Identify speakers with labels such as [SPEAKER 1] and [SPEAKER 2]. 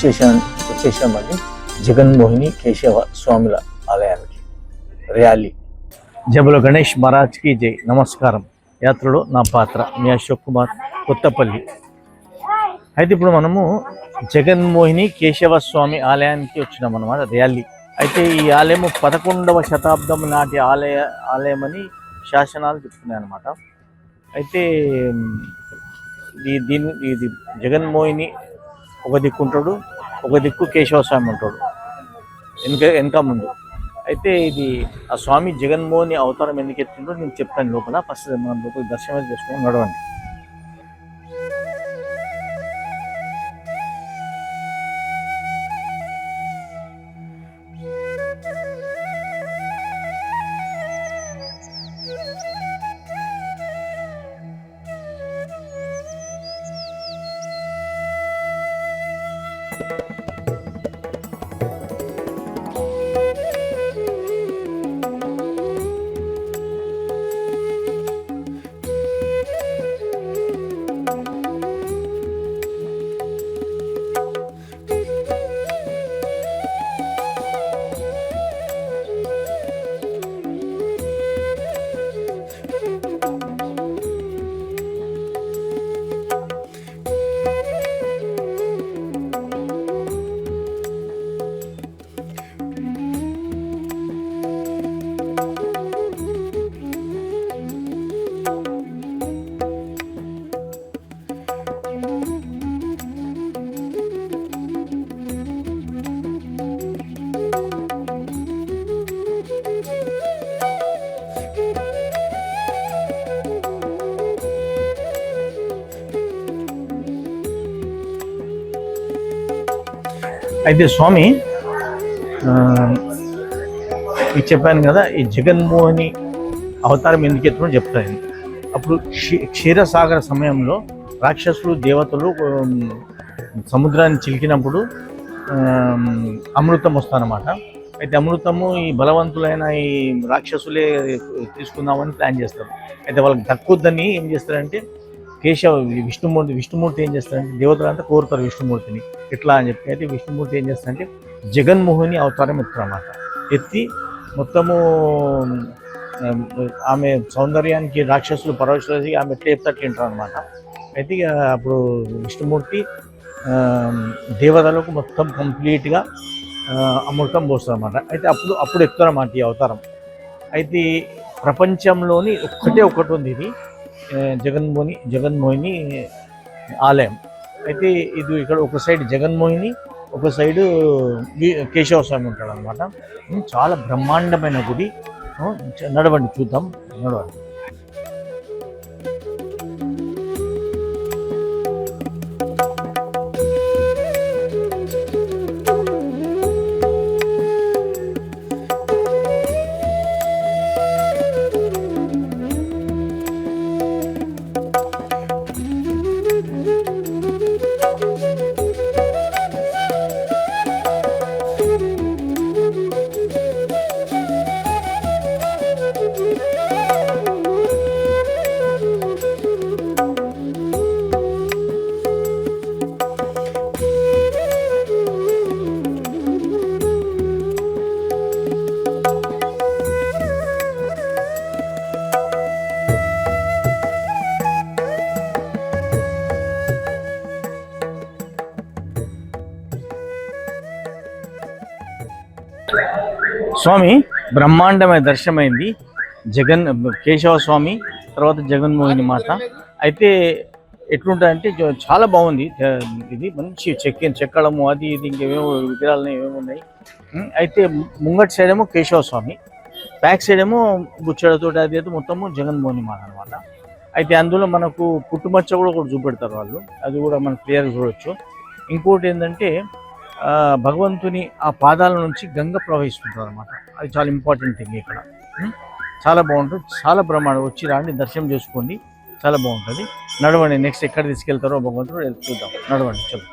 [SPEAKER 1] వచ్చేసామండి జగన్మోహిని కేశవ స్వాముల ఆలయానికి ర్యాలీ. జబుల గణేష్ మహారాజ్కి జై. నమస్కారం. యాత్రలో నా పాత్ర మీ అశోక్ కుమార్, కొత్తపల్లి. అయితే ఇప్పుడు మనము జగన్మోహిని కేశవ స్వామి ఆలయానికి వచ్చినాం అన్నమాట, ర్యాలీ. అయితే ఈ ఆలయము 11వ శతాబ్దం నాటి ఆలయమని శాసనాలు చెప్తున్నాయి అన్నమాట. అయితే ఇది జగన్మోహిని ఒక దిక్కు ఉంటాడు, ఒక దిక్కు కేశవస్వామి ఉంటాడు వెనక ముందు. అయితే ఇది ఆ స్వామి జగన్మోహిని అవతారం ఎందుకు ఎత్తుండో నేను చెప్తాను లోపల. ఫస్ట్ మనం లోపల దర్శనం చేసుకొని నడవండి. అయితే స్వామి ఇది చెప్పాను కదా, ఈ జగన్మోహిని అవతారం ఎందుకు ఎత్తునో చెప్తాను. అప్పుడు క్షీరసాగర సమయంలో రాక్షసులు దేవతలు సముద్రాన్ని చిలికినప్పుడు అమృతం వస్తానమాట. అయితే అమృతము ఈ బలవంతులైన ఈ రాక్షసులే తీసుకుందామని ప్లాన్ చేస్తారు. అయితే వాళ్ళకి దక్కుద్దని ఏం చేస్తారంటే విష్ణుమూర్తి ఏం చేస్తారంటే, దేవతలంతా కోరుతారు విష్ణుమూర్తిని ఎట్లా అని చెప్పి. అయితే విష్ణుమూర్తి ఏం చేస్తారంటే జగన్మోహిని అవతారం ఎత్తారన్నమాట. ఎత్తి మొత్తము ఆమె సౌందర్యానికి రాక్షసులు పరవశులు ఆమె ఎట్లా చెప్తే అట్లా వింటారు అనమాట. అయితే అప్పుడు విష్ణుమూర్తి దేవతలకు మొత్తం కంప్లీట్గా అమృతం పోస్తారు అన్నమాట. అయితే అప్పుడు ఎత్తారన్నమాట ఈ అవతారం. అయితే ప్రపంచంలోని ఒకటి ఉంది, ఇది జగన్మోహిని ఆలయం. అయితే ఇది ఇక్కడ ఒక సైడ్ జగన్మోహిని, ఒక సైడు కేశవస్వామి ఉంటాడు అనమాట. చాలా బ్రహ్మాండమైన గుడి. నడవండి, చూద్దాం, నడవండి. స్వామి బ్రహ్మాండమైన దర్శనమైంది. కేశవ స్వామి తర్వాత జగన్మోహిని మాత. అయితే ఎట్లుంటుందంటే చాలా బాగుంది. ఇది మంచి చెక్కడము అది ఇది ఇంకేమేమో విగ్రహాలు ఏమేమి ఉన్నాయి. అయితే ముంగటి సైడ్ ఏమో కేశవ స్వామి, బ్యాక్ సైడ్ ఏమో బుచ్చడతో అది అయితే మొత్తము జగన్మోహిని మాత అనమాట. అయితే అందులో మనకు పుట్టుమచ్చ కూడా ఒకటి చూపెడతారు వాళ్ళు, అది కూడా మనం క్లియర్గా చూడవచ్చు. ఇంకోటి ఏంటంటే భగవంతుని ఆ పాదాల నుంచి గంగ ప్రవహిస్తుంటారు అనమాట. అది చాలా ఇంపార్టెంట్ థింగ్ ఇక్కడ. చాలా బాగుంటుంది, చాలా బ్రహ్మాండం. వచ్చి రాండి, దర్శనం చేసుకోండి, చాలా బాగుంటుంది. నడవండి, నెక్స్ట్ ఎక్కడ తీసుకెళ్తారో భగవంతుడు చూద్దాం. నడవండి, చలో.